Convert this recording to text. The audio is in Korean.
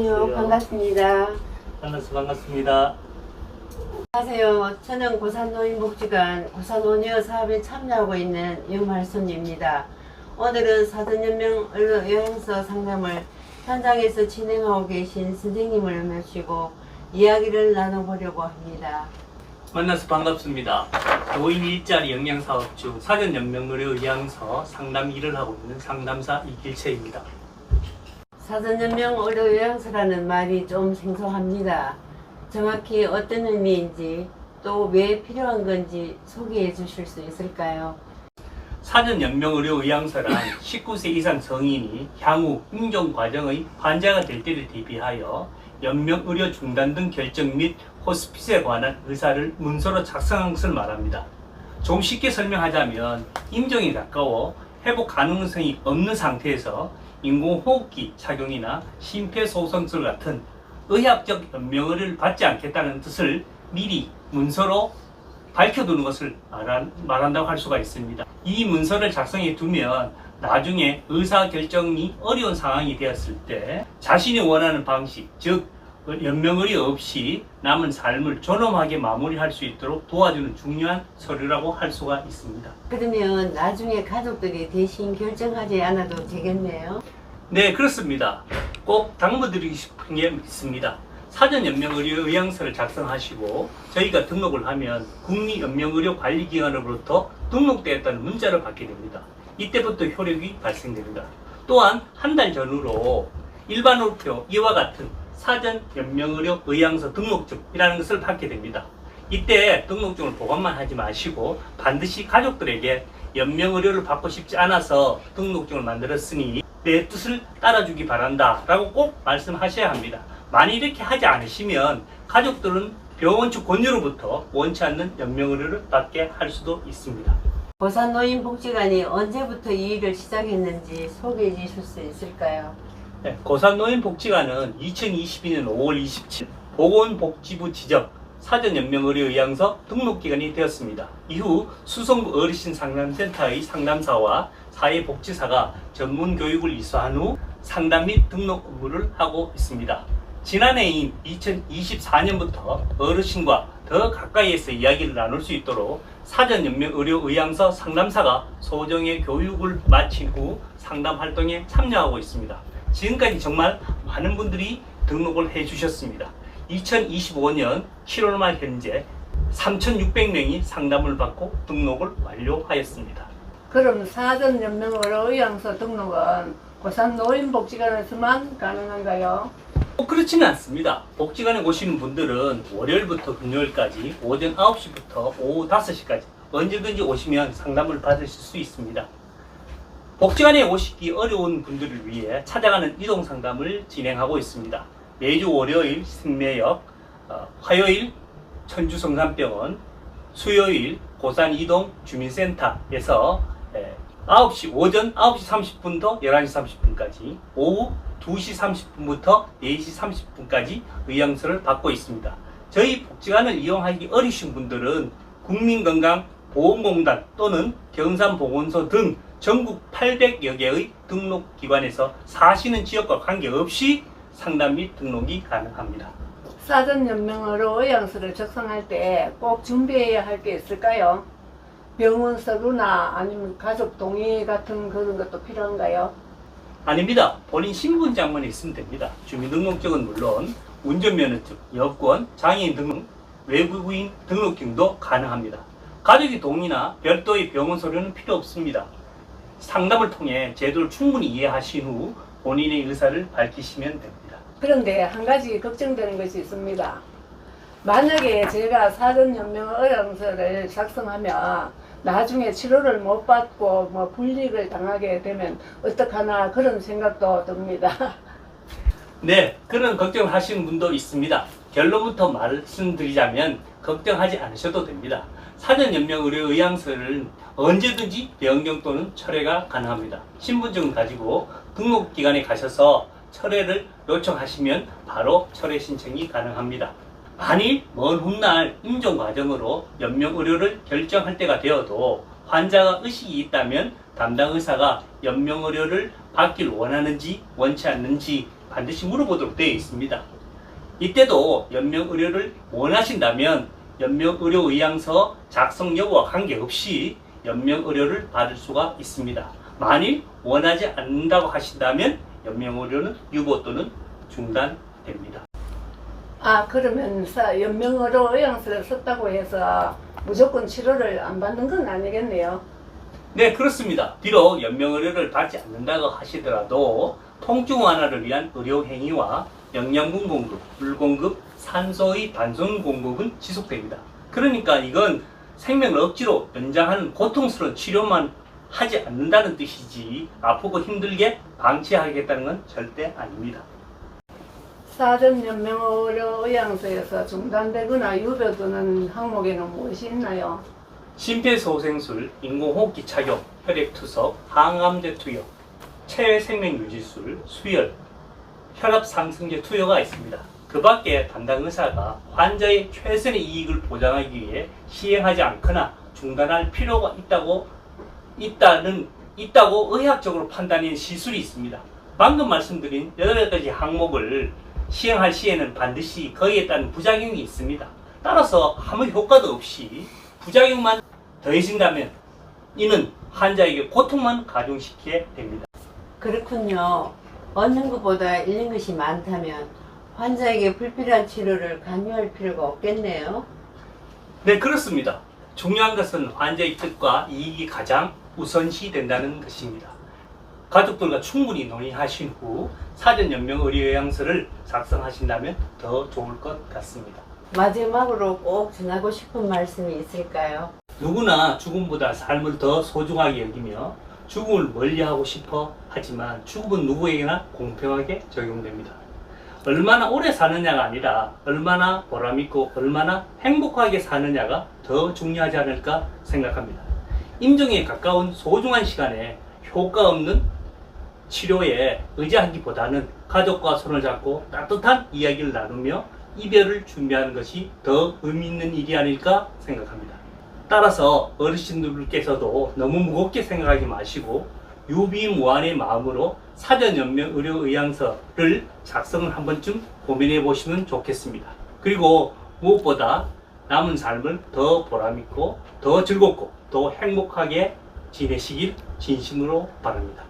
안녕하세요. 반갑습니다. 만나서 반갑습니다. 안녕하세요. 저는 고산노인복지관 고산노니어 사업에 참여하고 있는 유말순입니다. 오늘은 사전연명 요양서 상담을 현장에서 진행하고 계신 선생님을 모시고 이야기를 나눠보려고 합니다. 만나서 반갑습니다. 노인 일자리 영양사업 중 사전연명의료 의향서 상담 일을 하고 있는 상담사 이길채입니다. 사전연명 의료요양서라는 말이 좀 생소합니다. 정확히 어떤 의미인지 또 왜 필요한 건지 소개해 주실 수 있을까요? 사전연명의료 의향서란 19세 이상 성인이 향후 임종 과정의 환자가 될 때를 대비하여 연명의료 중단 등 결정 및 호스피스에 관한 의사를 문서로 작성한 것을 말합니다. 좀 쉽게 설명하자면 임종이 가까워 회복 가능성이 없는 상태에서 인공호흡기 착용이나 심폐소생술 같은 의학적 연명의료를 받지 않겠다는 뜻을 미리 문서로 밝혀두는 것을 말한다고 할 수가 있습니다. 이 문서를 작성해 두면 나중에 의사결정이 어려운 상황이 되었을 때 자신이 원하는 방식, 즉 연명의료 없이 남은 삶을 존엄하게 마무리할 수 있도록 도와주는 중요한 서류라고 할 수가 있습니다. 그러면 나중에 가족들이 대신 결정하지 않아도 되겠네요? 네, 그렇습니다. 꼭 당부드리고 싶은 게 있습니다. 사전연명의료 의향서를 작성하시고 저희가 등록을 하면 국립연명의료관리기관으로부터 등록되었다는 문자를 받게 됩니다. 이때부터 효력이 발생됩니다. 또한 한 달 전후로 일반으로 이와 같은 사전연명의료 의향서 등록증이라는 것을 받게 됩니다. 이때 등록증을 보관만 하지 마시고 반드시 가족들에게 연명의료를 받고 싶지 않아서 등록증을 만들었으니 내 뜻을 따라주기 바란다 라고 꼭 말씀하셔야 합니다. 만약 이렇게 하지 않으시면 가족들은 병원 측 권유로부터 원치 않는 연명의료를 받게 할 수도 있습니다. 고산노인복지관이 언제부터 이 일을 시작했는지 소개해 주실 수 있을까요? 네, 고산노인복지관은 2022년 5월 27일 보건복지부 지정 사전연명의료 의향서 등록기관이 되었습니다. 이후 수성구 어르신 상담센터의 상담사와 사회복지사가 전문 교육을 이수한 후 상담 및 등록 업무를 하고 있습니다. 지난해인 2024년부터 어르신과 더 가까이에서 이야기를 나눌 수 있도록 사전연명의료 의향서 상담사가 소정의 교육을 마친 후 상담 활동에 참여하고 있습니다. 지금까지 정말 많은 분들이 등록을 해주셨습니다. 2025년 7월 말 현재 3,600명이 상담을 받고 등록을 완료하였습니다. 그럼 사전연명의료 의향서 등록은 고산노인복지관에서만 가능한가요? 그렇지는 않습니다. 복지관에 오시는 분들은 월요일부터 금요일까지 오전 9시부터 오후 5시까지 언제든지 오시면 상담을 받으실 수 있습니다. 복지관에 오시기 어려운 분들을 위해 찾아가는 이동 상담을 진행하고 있습니다. 매주 월요일 신매역, 화요일 천주성산병원, 수요일 고산 이동 주민센터에서 9시, 오전 9시 30분부터 11시 30분까지, 오후 2시 30분부터 4시 30분까지 의향서를 받고 있습니다. 저희 복지관을 이용하기 어려우신 분들은 국민건강보험공단 또는 경산보건소 등 전국 800여 개의 등록기관에서 사시는 지역과 관계없이 상담 및 등록이 가능합니다. 사전연명의료 의향서를 작성할 때 꼭 준비해야 할 게 있을까요? 병원 서류나 아니면 가족 동의 같은 그런 것도 필요한가요? 아닙니다. 본인 신분증만 있으면 됩니다. 주민등록증은 물론 운전면허증, 여권, 장애인 등록, 외국인 등록증도 가능합니다. 가족의 동의나 별도의 병원 서류는 필요 없습니다. 상담을 통해 제도를 충분히 이해하신 후 본인의 의사를 밝히시면 됩니다. 그런데 한 가지 걱정되는 것이 있습니다. 만약에 제가 사전연명의료서를 작성하면 나중에 치료를 못 받고 불이익을 당하게 되면 어떡하나 그런 생각도 듭니다. 네, 그런 걱정을 하시는 분도 있습니다. 결론부터 말씀드리자면 걱정하지 않으셔도 됩니다. 사전연명의료 의향서를 언제든지 변경 또는 철회가 가능합니다. 신분증을 가지고 등록기관에 가셔서 철회를 요청하시면 바로 철회 신청이 가능합니다. 만일 먼 훗날 임종 과정으로 연명의료를 결정할 때가 되어도 환자가 의식이 있다면 담당 의사가 연명의료를 받길 원하는지 원치 않는지 반드시 물어보도록 되어 있습니다. 이때도 연명의료를 원하신다면 연명의료의향서 작성 여부와 관계없이 연명의료를 받을 수가 있습니다. 만일 원하지 않는다고 하신다면 연명의료는 유보 또는 중단됩니다. 아, 그러면 연명의료 의향서를 썼다고 해서 무조건 치료를 안 받는 건 아니겠네요. 네, 그렇습니다. 비록 연명의료를 받지 않는다고 하시더라도 통증 완화를 위한 의료 행위와 영양분 공급, 물 공급, 산소의 단순 공급은 지속됩니다. 그러니까 이건 생명을 억지로 연장하는 고통스러운 치료만 하지 않는다는 뜻이지 아프고 힘들게 방치하겠다는 건 절대 아닙니다. 사전 연명의료 의향서에서 중단되거나 유보되는 항목에는 무엇이 있나요? 심폐소생술, 인공호흡기 착용, 혈액투석, 항암제 투여, 체외 생명유지술, 수혈, 혈압 상승제 투여가 있습니다. 그 밖에 담당 의사가 환자의 최선의 이익을 보장하기 위해 시행하지 않거나 중단할 필요가 있다고 의학적으로 판단한 시술이 있습니다. 방금 말씀드린 8가지 항목을 시행할 시에는 반드시 거기에 따른 부작용이 있습니다. 따라서 아무 효과도 없이 부작용만 더해진다면 이는 환자에게 고통만 가중시키게 됩니다. 그렇군요. 얻는 것보다 잃는 것이 많다면 환자에게 불필요한 치료를 강요할 필요가 없겠네요. 네, 그렇습니다. 중요한 것은 환자의 뜻과 이익이 가장 우선시 된다는 것입니다. 가족들과 충분히 논의하신 후 사전 연명의료의향서를 작성하신다면 더 좋을 것 같습니다. 마지막으로 꼭 전하고 싶은 말씀이 있을까요? 누구나 죽음보다 삶을 더 소중하게 여기며 죽음을 멀리하고 싶어 하지만 죽음은 누구에게나 공평하게 적용됩니다. 얼마나 오래 사느냐가 아니라 얼마나 보람있고 얼마나 행복하게 사느냐가 더 중요하지 않을까 생각합니다. 임종에 가까운 소중한 시간에 효과 없는 치료에 의지하기보다는 가족과 손을 잡고 따뜻한 이야기를 나누며 이별을 준비하는 것이 더 의미 있는 일이 아닐까 생각합니다. 따라서 어르신들께서도 너무 무겁게 생각하지 마시고 유비무환의 마음으로 사전 연명의료의향서를 작성을 한 번쯤 고민해 보시면 좋겠습니다. 그리고 무엇보다 남은 삶을 더 보람있고 더 즐겁고 더 행복하게 지내시길 진심으로 바랍니다.